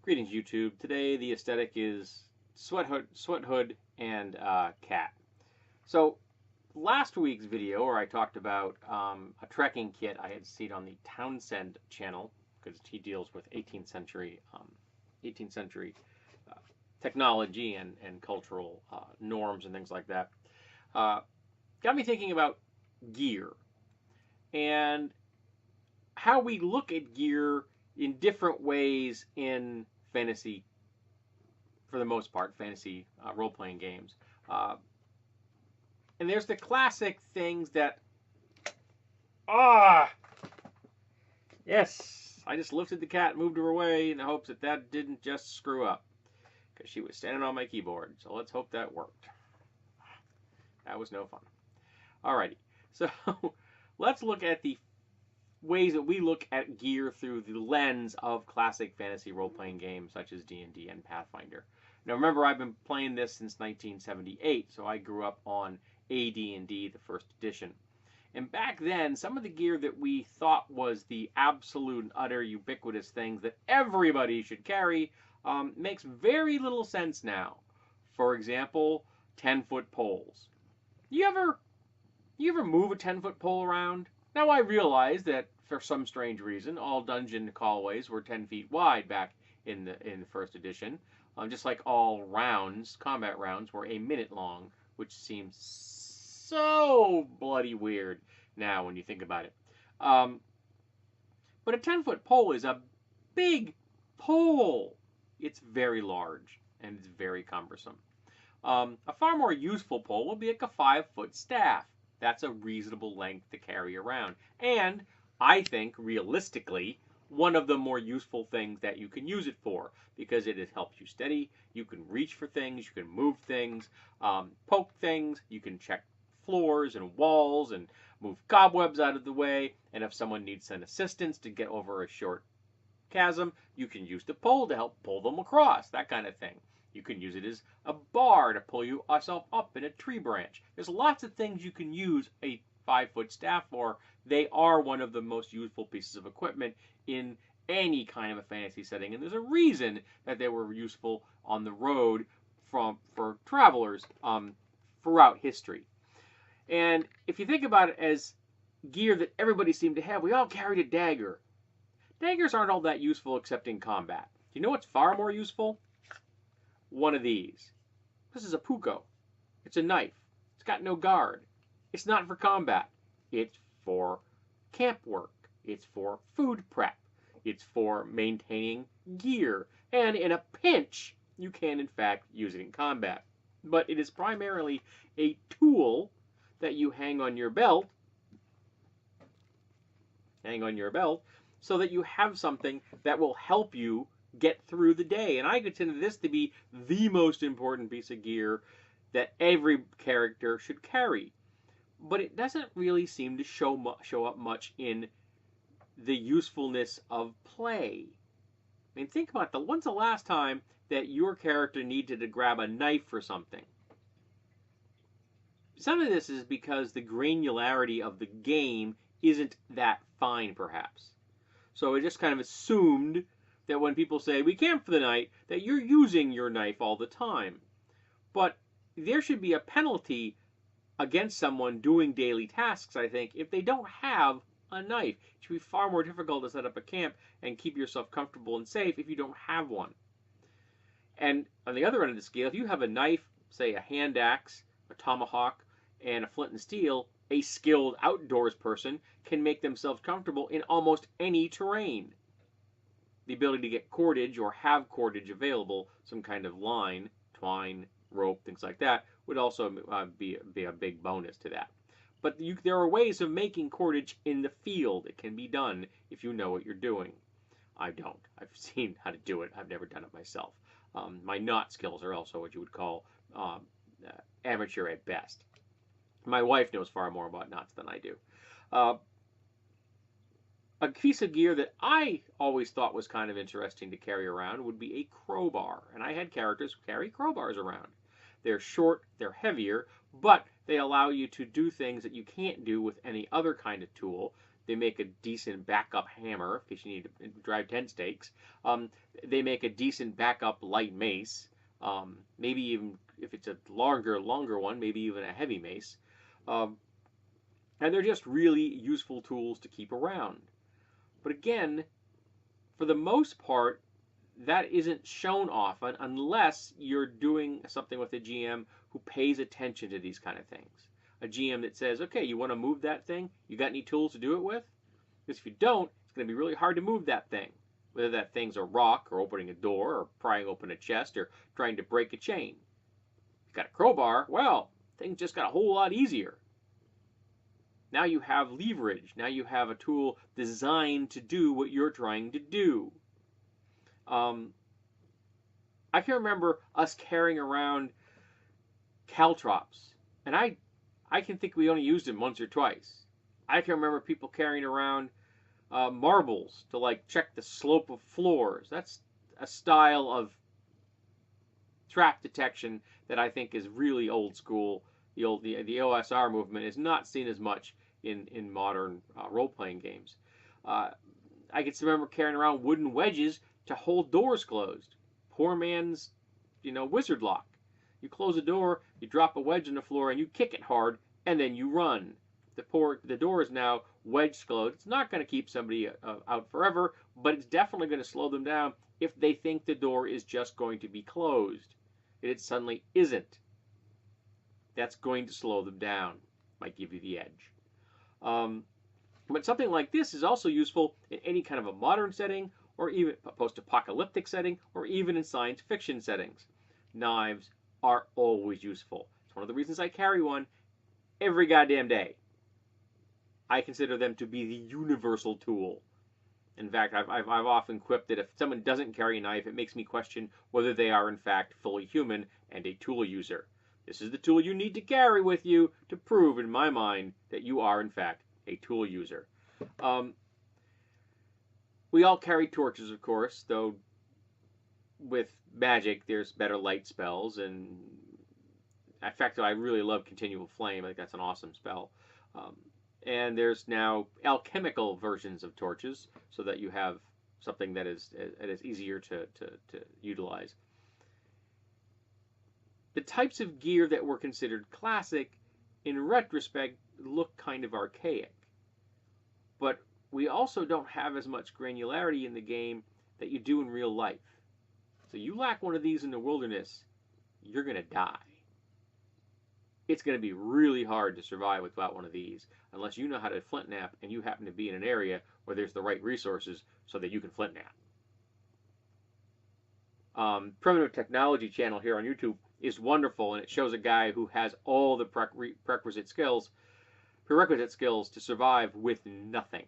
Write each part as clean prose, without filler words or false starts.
Greetings, YouTube. Today the aesthetic is sweat hood, and cat. So last week's video, where I talked about a trekking kit I had seen on the Townsend channel, because he deals with 18th century uh, technology and cultural norms and things like that, uh, got me thinking about gear and how we look at gear in different ways in fantasy, for the most part, fantasy role-playing games. Uh, and there's the classic things that, ah, yes, I just lifted the cat and moved her away in the hopes that that didn't just screw up, because she was standing on my keyboard. So let's hope that worked. That was no fun. Alrighty, so let's look at the ways that we look at gear through the lens of classic fantasy role-playing games such as D&D and Pathfinder. Now remember, I've been playing this since 1978, so I grew up on AD&D, the first edition. And back then, some of the gear that we thought was the absolute and utter ubiquitous things that everybody should carry makes very little sense now. For example, 10-foot poles. You ever move a 10-foot pole around? Now I realize that for some strange reason, all dungeon hallways were 10 feet wide back in the first edition, just like all rounds, combat rounds, were a minute long, which seems so bloody weird now when you think about it. But a 10-foot pole is a big pole. It's very large and it's very cumbersome. A far more useful pole would be like a 5-foot staff. That's a reasonable length to carry around. And I think, realistically, one of the more useful things that you can use it for, because it helps you steady. You can reach for things, you can move things, poke things, you can check floors and walls and move cobwebs out of the way. And if someone needs some assistance to get over a short chasm, you can use the pole to help pull them across, that kind of thing. You can use it as a bar to pull yourself up in a tree branch. There's lots of things you can use a 5-foot staff for. They are one of the most useful pieces of equipment in any kind of a fantasy setting, and there's a reason that they were useful on the road for travelers throughout history. And if you think about it as gear that everybody seemed to have, we all carried a dagger. Daggers aren't all that useful except in combat. Do you know what's far more useful? One of these. This is a puko. It's a knife. It's got no guard. It's not for combat. It's for camp work. It's for food prep. It's for maintaining gear. And in a pinch, you can in fact use it in combat. But it is primarily a tool that you hang on your belt. So that you have something that will help you get through the day. And I consider this to be the most important piece of gear that every character should carry. But it doesn't really seem to show up much in the usefulness of play. I mean, think about when's the last time that your character needed to grab a knife for something? Some of this is because the granularity of the game isn't that fine, perhaps. So it just kind of assumed that when people say, we camp for the night, that you're using your knife all the time. But there should be a penalty against someone doing daily tasks, I think, if they don't have a knife. It should be far more difficult to set up a camp and keep yourself comfortable and safe if you don't have one. And on the other end of the scale, if you have a knife, say a hand axe, a tomahawk, and a flint and steel, a skilled outdoors person can make themselves comfortable in almost any terrain. The ability to get cordage or have cordage available, some kind of line, twine, rope, things like that, would also be a big bonus to that. But there are ways of making cordage in the field. It can be done if you know what you're doing. I don't. I've seen how to do it. I've never done it myself. My knot skills are also what you would call amateur at best. My wife knows far more about knots than I do. A piece of gear that I always thought was kind of interesting to carry around would be a crowbar. And I had characters who carry crowbars around. They're short, they're heavier, but they allow you to do things that you can't do with any other kind of tool. They make a decent backup hammer in case you need to drive tent stakes. Um, they make a decent backup light mace. Maybe even if it's a longer one, maybe even a heavy mace. Um, and they're just really useful tools to keep around. But again, for the most part, that isn't shown often unless you're doing something with a GM who pays attention to these kind of things. A GM that says, okay, you want to move that thing? You got any tools to do it with? Because if you don't, it's going to be really hard to move that thing. Whether that thing's a rock or opening a door or prying open a chest or trying to break a chain. If you got a crowbar, well, things just got a whole lot easier. Now you have leverage. Now you have a tool designed to do what you're trying to do. I can remember us carrying around caltrops, and I can think we only used them once or twice. I can remember people carrying around marbles to like check the slope of floors. That's a style of trap detection that I think is really old school. The OSR movement is not seen as much in modern role-playing games. I can remember carrying around wooden wedges to hold doors closed. Poor man's, wizard lock. You close a door, you drop a wedge on the floor, and you kick it hard, and then you run. The door is now wedged closed. It's not going to keep somebody out forever, but it's definitely going to slow them down if they think the door is just going to be closed. And it suddenly isn't. That's going to slow them down. Might give you the edge. But something like this is also useful in any kind of a modern setting, or even a post-apocalyptic setting, or even in science fiction settings. Knives are always useful. It's one of the reasons I carry one every goddamn day. I consider them to be the universal tool. In fact, I've often quipped that if someone doesn't carry a knife, it makes me question whether they are in fact fully human and a tool user. This is the tool you need to carry with you to prove, in my mind, that you are in fact a tool user. We all carry torches, of course, though with magic there's better light spells, and in fact I really love Continual Flame. I think that's an awesome spell. And there's now alchemical versions of torches, so that you have something that is easier to utilize. The types of gear that were considered classic, in retrospect, look kind of archaic. But we also don't have as much granularity in the game that you do in real life. So you lack one of these in the wilderness, you're going to die. It's going to be really hard to survive without one of these, unless you know how to flint knap and you happen to be in an area where there's the right resources so that you can flint knap. Primitive Technology channel here on YouTube is wonderful, and it shows a guy who has all the prerequisite skills to survive with nothing.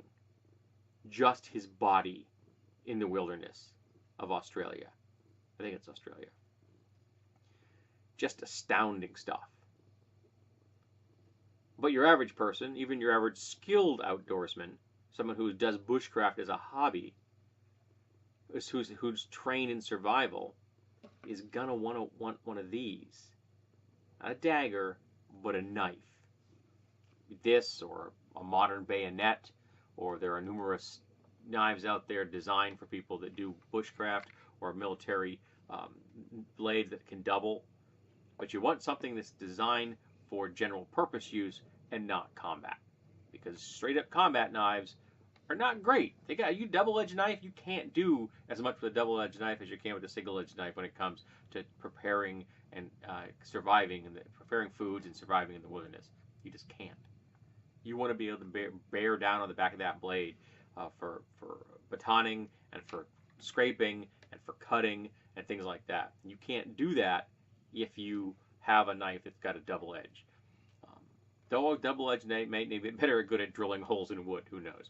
Just his body in the wilderness of Australia. I think it's Australia. Just astounding stuff. But your average person, even your average skilled outdoorsman, someone who does bushcraft as a hobby, who's trained in survival, is gonna want one of these. Not a dagger, but a knife. This, or a modern bayonet, or there are numerous knives out there designed for people that do bushcraft, or military blades that can double. But you want something that's designed for general purpose use and not combat. Because straight up combat knives are not great. You double-edged knife, you can't do as much with a double-edged knife as you can with a single-edged knife when it comes to preparing and surviving, and preparing foods and surviving in the wilderness. You just can't. You want to be able to bear down on the back of that blade for batoning and for scraping and for cutting and things like that. You can't do that if you have a knife that's got a double edge. Though a double-edged knife may be better good at drilling holes in wood, who knows.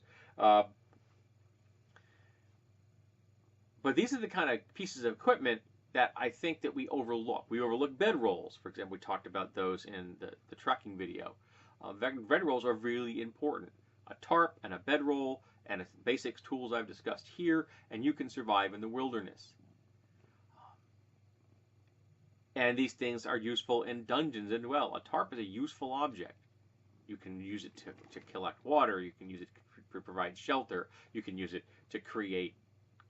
But these are the kind of pieces of equipment that I think that we overlook. We overlook bedrolls, for example. We talked about those in the trekking video. Bedrolls are really important. A tarp and a bedroll and the basic tools I've discussed here, and you can survive in the wilderness. And these things are useful in dungeons as well. A tarp is a useful object. You can use it to collect water. You can use it to provide shelter. You can use it to create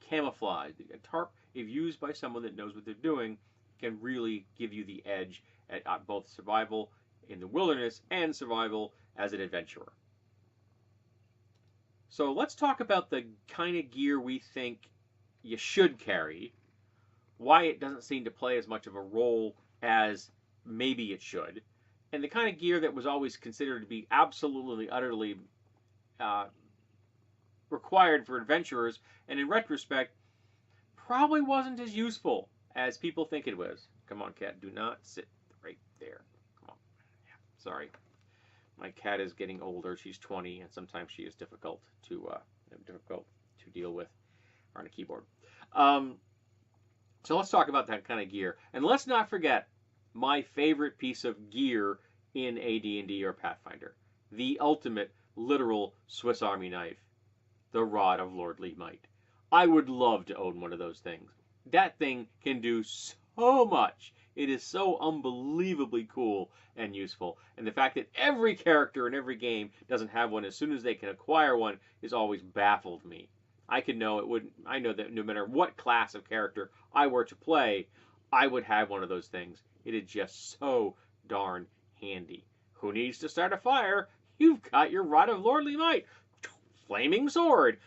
camouflage. A tarp, if used by someone that knows what they're doing, can really give you the edge at both survival in the wilderness and survival as an adventurer. So let's talk about the kind of gear we think you should carry, why it doesn't seem to play as much of a role as maybe it should, and the kind of gear that was always considered to be absolutely, utterly required for adventurers, and in retrospect, probably wasn't as useful as people think it was. Come on, cat, do not sit right there. Come on. Yeah, sorry. My cat is getting older. She's 20, and sometimes she is difficult to deal with on a keyboard. So let's talk about that kind of gear, and let's not forget my favorite piece of gear in AD&D or Pathfinder: the ultimate, literal Swiss Army knife, the Rod of Lordly Might. I would love to own one of those things. That thing can do so much. It is so unbelievably cool and useful. And the fact that every character in every game doesn't have one as soon as they can acquire one has always baffled me. I know that no matter what class of character I were to play, I would have one of those things. It is just so darn handy. Who needs to start a fire? You've got your Rod of Lordly Might. Flaming sword.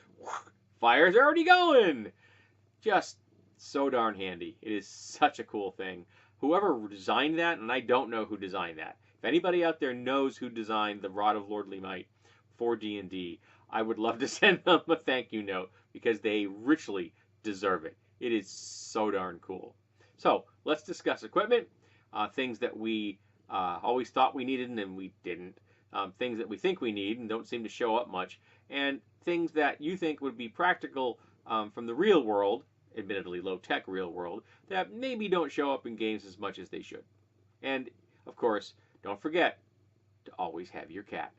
Fire's already going. Just so darn handy. It is such a cool thing. Whoever designed that, and I don't know who designed that. If anybody out there knows who designed the Rod of Lordly Might for D&D, I would love to send them a thank you note because they richly deserve it. It is so darn cool. So let's discuss equipment, things that we always thought we needed and then we didn't, things that we think we need and don't seem to show up much, and things that you think would be practical from the real world, admittedly low-tech real world, that maybe don't show up in games as much as they should. And, of course, don't forget to always have your cat.